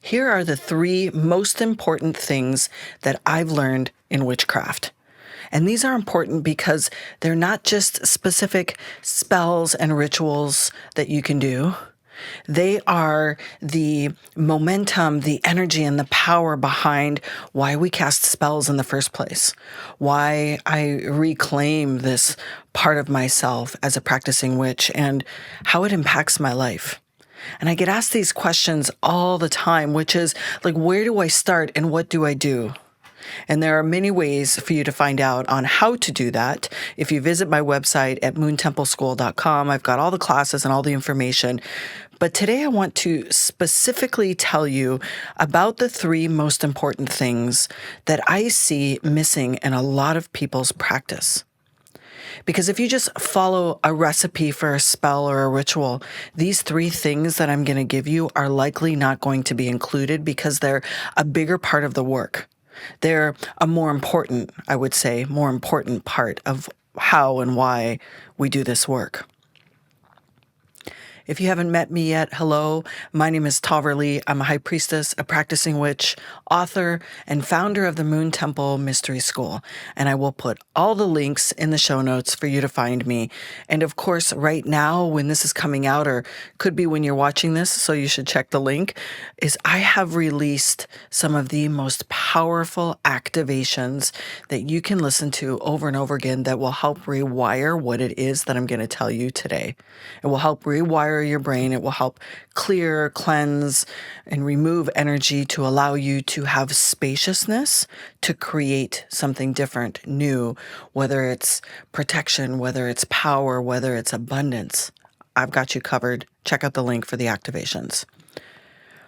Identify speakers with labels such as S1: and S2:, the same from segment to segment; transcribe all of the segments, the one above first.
S1: Here are the 3 most important things that I've learned in witchcraft. And these are important because they're not just specific spells and rituals that you can do. They are the momentum, the energy, and the power behind why we cast spells in the first place, why I reclaim this part of myself as a practicing witch, and how it impacts my life. And I get asked these questions all the time, which is like, where do I start and what do I do? And there are many ways for you to find out on how to do that. If you visit my website at moontempleschool.com, I've got all the classes and all the information. But today I want to specifically tell you about the 3 most important things that I see missing in a lot of people's practice. Because if you just follow a recipe for a spell or a ritual, these 3 things that I'm going to give you are likely not going to be included because they're a bigger part of the work. They're a more important, I would say, more important part of how and why we do this work. If you haven't met me yet, hello. My name is Tahverlee. I'm a high priestess, a practicing witch, author, and founder of the Moon Temple Mystery School. And I will put all the links in the show notes for you to find me. And of course, right now, when this is coming out, or could be when you're watching this, so you should check the link, is I have released some of the most powerful activations that you can listen to over and over again that will help rewire what it is that I'm going to tell you today. It will help rewire your brain. It will help clear, cleanse, and remove energy to allow you to have spaciousness to create something different, new, whether it's protection, whether it's power, whether it's abundance. I've got you covered. Check out the link for the activations.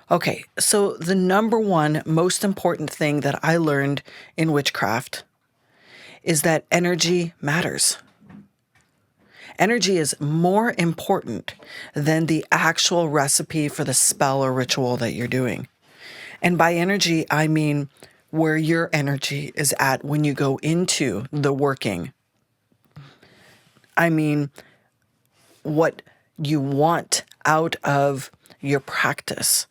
S1: Okay, so the number 1 most important thing that I learned in witchcraft is that energy matters. Energy is more important than the actual recipe for the spell or ritual that you're doing. And by energy, I mean where your energy is at when you go into the working. I mean what you want out of your practice.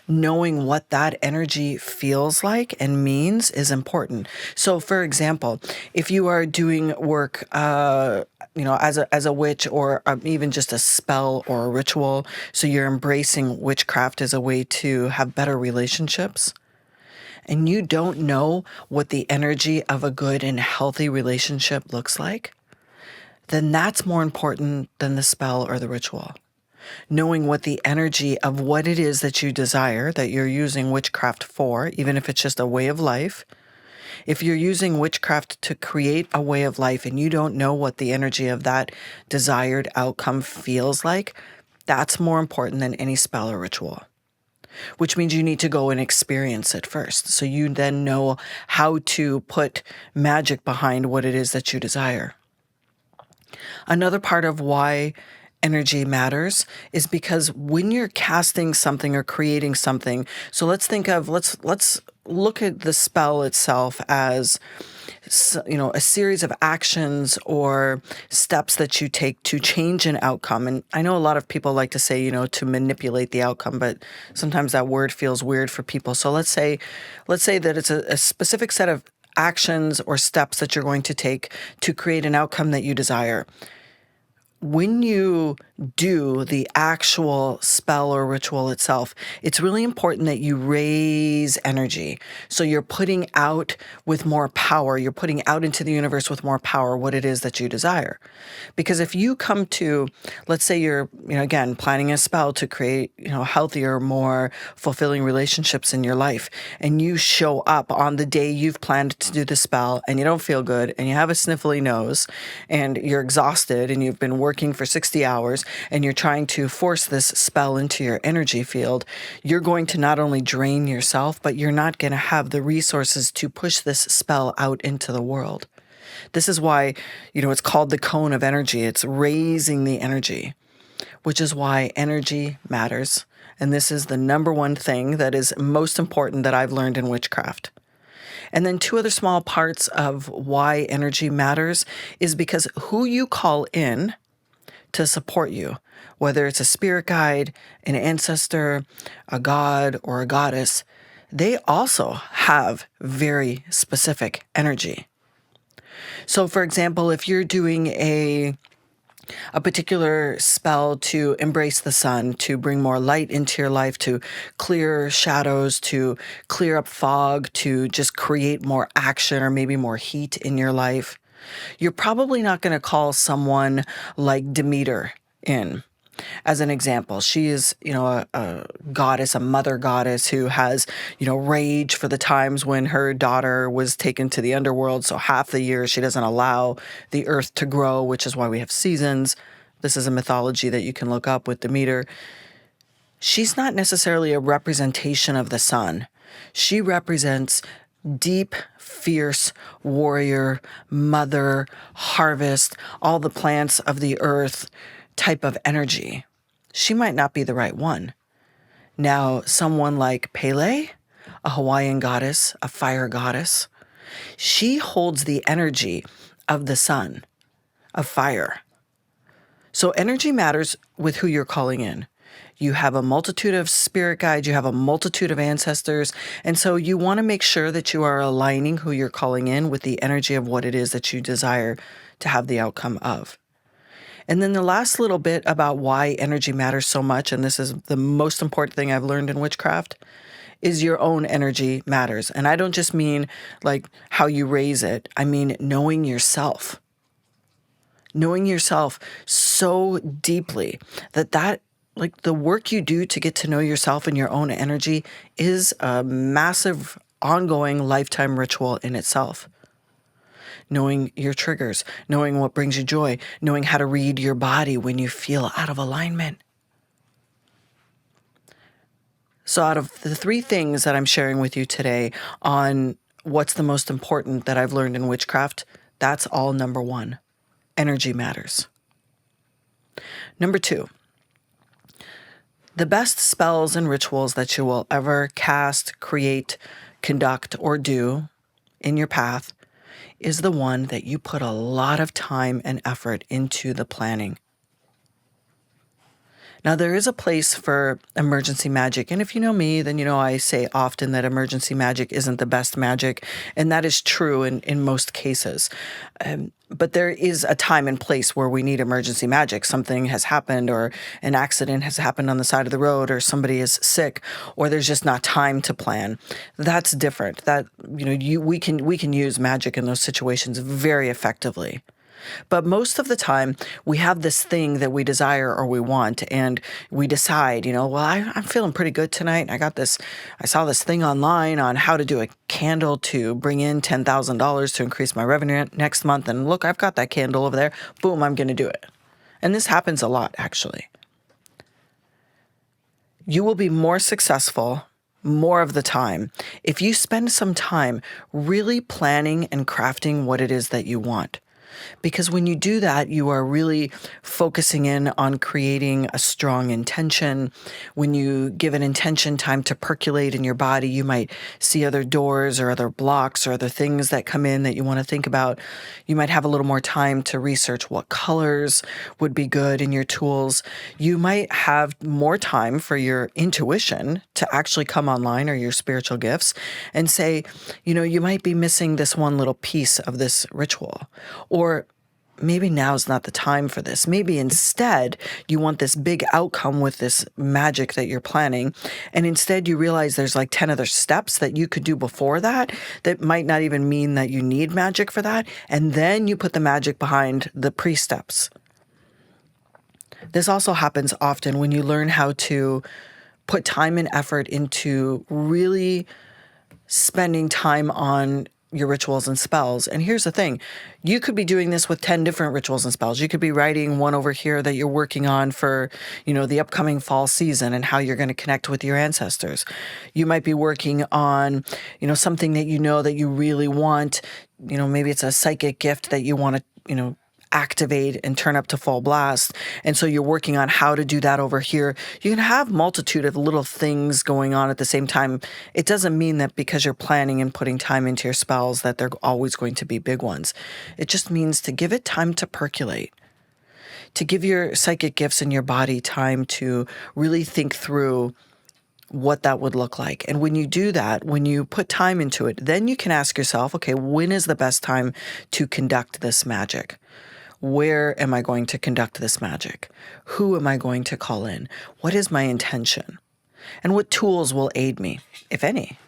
S1: Knowing what that energy feels like and means is important. So, for example, if you are doing work, as a witch, or even just a spell or a ritual, so you're embracing witchcraft as a way to have better relationships, and you don't know what the energy of a good and healthy relationship looks like, then that's more important than the spell or the ritual. Knowing what the energy of what it is that you desire, that you're using witchcraft for, even if it's just a way of life. If you're using witchcraft to create a way of life and you don't know what the energy of that desired outcome feels like, that's more important than any spell or ritual. Which means you need to go and experience it first. So you then know how to put magic behind what it is that you desire. Another part of why energy matters is because when you're casting something or creating something, so let's look at the spell itself as, a series of actions or steps that you take to change an outcome. And I know a lot of people like to say, to manipulate the outcome, but sometimes that word feels weird for people. So let's say that it's a specific set of actions or steps that you're going to take to create an outcome that you desire. When you do the actual spell or ritual itself, it's really important that you raise energy. So you're putting out with more power. You're putting out into the universe with more power what it is that you desire. Because if you come to, let's say you're, again, planning a spell to create, healthier, more fulfilling relationships in your life, and you show up on the day you've planned to do the spell and you don't feel good and you have a sniffly nose and you're exhausted and you've been working for 60 hours and you're trying to force this spell into your energy field, you're going to not only drain yourself, but you're not going to have the resources to push this spell out into the world. This is why, it's called the cone of energy. It's raising the energy, which is why energy matters. And this is the number 1 thing that is most important that I've learned in witchcraft. And then 2 other small parts of why energy matters is because who you call in to support you, whether it's a spirit guide, an ancestor, a god, or a goddess. They also have very specific energy. So, for example, if you're doing a particular spell to embrace the sun, to bring more light into your life, to clear shadows, to clear up fog, to just create more action or maybe more heat in your life, you're probably not going to call someone like Demeter in. As an example, she is, a goddess, a mother goddess who has, rage for the times when her daughter was taken to the underworld. So half the year she doesn't allow the earth to grow, which is why we have seasons. This is a mythology that you can look up with Demeter. She's not necessarily a representation of the sun. She represents deep, fierce warrior, mother, harvest, all the plants of the earth type of energy. She might not be the right one. Now, someone like Pele, a Hawaiian goddess, a fire goddess, she holds the energy of the sun, of fire. So energy matters with who you're calling in. You have a multitude of spirit guides, you have a multitude of ancestors, and so you want to make sure that you are aligning who you're calling in with the energy of what it is that you desire to have the outcome of. And then the last little bit about why energy matters so much, and this is the most important thing I've learned in witchcraft, is your own energy matters. And I don't just mean like how you raise it. I mean knowing yourself. Knowing yourself so deeply that like the work you do to get to know yourself and your own energy is a massive, ongoing lifetime ritual in itself. Knowing your triggers, knowing what brings you joy, knowing how to read your body when you feel out of alignment. So out of the 3 things that I'm sharing with you today on what's the most important that I've learned in witchcraft, that's all number 1. Energy matters. Number 2, the best spells and rituals that you will ever cast, create, conduct, or do in your path is the one that you put a lot of time and effort into the planning. Now, there is a place for emergency magic. And if you know me, then you know I say often that emergency magic isn't the best magic. And that is true in most cases. But there is a time and place where we need emergency magic. Something has happened, or an accident has happened on the side of the road, or somebody is sick, or there's just not time to plan. That's different. That, we can use magic in those situations very effectively. But most of the time, we have this thing that we desire or we want, and we decide, I'm feeling pretty good tonight. I saw this thing online on how to do a candle to bring in $10,000 to increase my revenue next month. And look, I've got that candle over there. Boom, I'm going to do it. And this happens a lot, actually. You will be more successful more of the time if you spend some time really planning and crafting what it is that you want. Because when you do that, you are really focusing in on creating a strong intention. When you give an intention time to percolate in your body, you might see other doors or other blocks or other things that come in that you want to think about. You might have a little more time to research what colors would be good in your tools. You might have more time for your intuition to actually come online, or your spiritual gifts, and say, you might be missing this one little piece of this ritual. Or maybe now's not the time for this. Maybe instead you want this big outcome with this magic that you're planning. And instead you realize there's like 10 other steps that you could do before that might not even mean that you need magic for that. And then you put the magic behind the pre-steps. This also happens often when you learn how to put time and effort into really spending time on your rituals and spells. And here's the thing. You could be doing this with 10 different rituals and spells. You could be writing one over here that you're working on for, the upcoming fall season and how you're going to connect with your ancestors. You might be working on, something that that you really want. Maybe it's a psychic gift that you want to, activate and turn up to full blast. And so you're working on how to do that over here. You can have multitude of little things going on at the same time. It doesn't mean that because you're planning and putting time into your spells that they're always going to be big ones. It just means to give it time to percolate. to give your psychic gifts and your body time to really think through what that would look like. And when you do that, when you put time into it, then you can ask yourself, okay, when is the best time to conduct this magic? Where am I going to conduct this magic? Who am I going to call in? What is my intention? And what tools will aid me, if any?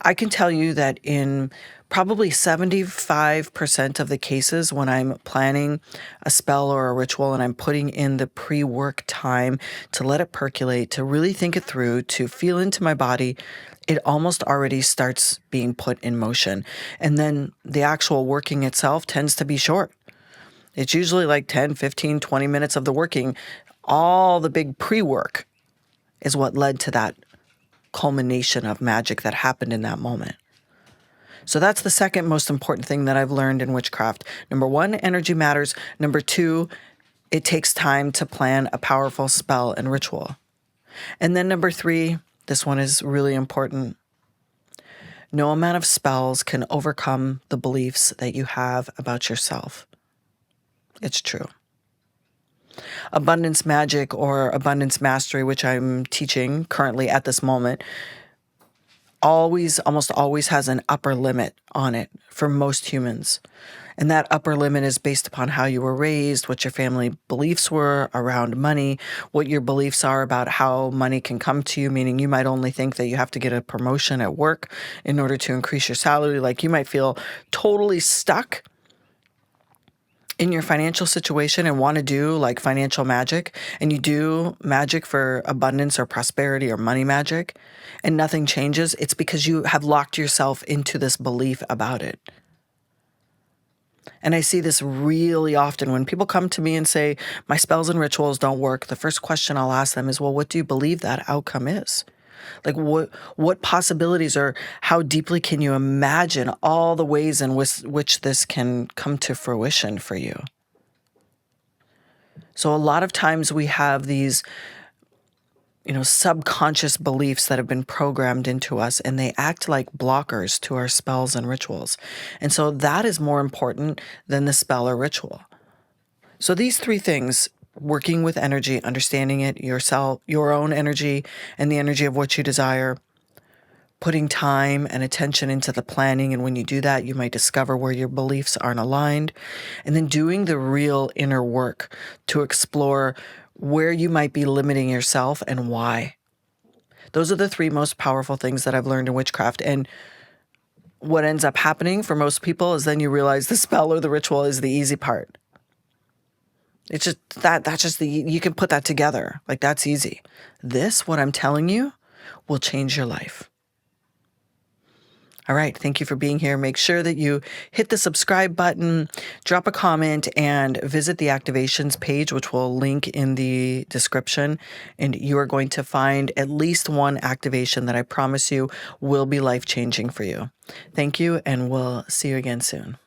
S1: I can tell you that in probably 75% of the cases when I'm planning a spell or a ritual and I'm putting in the pre-work time to let it percolate, to really think it through, to feel into my body, it almost already starts being put in motion. And then the actual working itself tends to be short. It's usually like 10, 15, 20 minutes of the working. All the big pre-work is what led to that culmination of magic that happened in that moment. So that's the second most important thing that I've learned in witchcraft. Number one, energy matters. Number two, it takes time to plan a powerful spell and ritual. And then number three, this one is really important. No amount of spells can overcome the beliefs that you have about yourself. It's true. Abundance magic or abundance mastery, which I'm teaching currently at this moment, almost always has an upper limit on it for most humans. And that upper limit is based upon how you were raised, what your family beliefs were around money, what your beliefs are about how money can come to you, meaning you might only think that you have to get a promotion at work in order to increase your salary. Like you might feel totally stuck in your financial situation and want to do like financial magic, and you do magic for abundance or prosperity or money magic, and nothing changes, it's because you have locked yourself into this belief about it. And I see this really often when people come to me and say, my spells and rituals don't work. The first question I'll ask them is, well, what do you believe that outcome is? Like what possibilities, or how deeply can you imagine all the ways in which this can come to fruition for you? So a lot of times we have these, subconscious beliefs that have been programmed into us, and they act like blockers to our spells and rituals. And so that is more important than the spell or ritual. So these three things: working with energy, understanding it yourself, your own energy and the energy of what you desire, putting time and attention into the planning. And when you do that, you might discover where your beliefs aren't aligned. And then doing the real inner work to explore where you might be limiting yourself and why. Those are the three most powerful things that I've learned in witchcraft. And what ends up happening for most people is then you realize the spell or the ritual is the easy part. It's just that's just you can put that together. Like that's easy. This, what I'm telling you, will change your life. All right. Thank you for being here. Make sure that you hit the subscribe button, drop a comment, and visit the activations page, which will link in the description. And you are going to find at least one activation that I promise you will be life-changing for you. Thank you, and we'll see you again soon.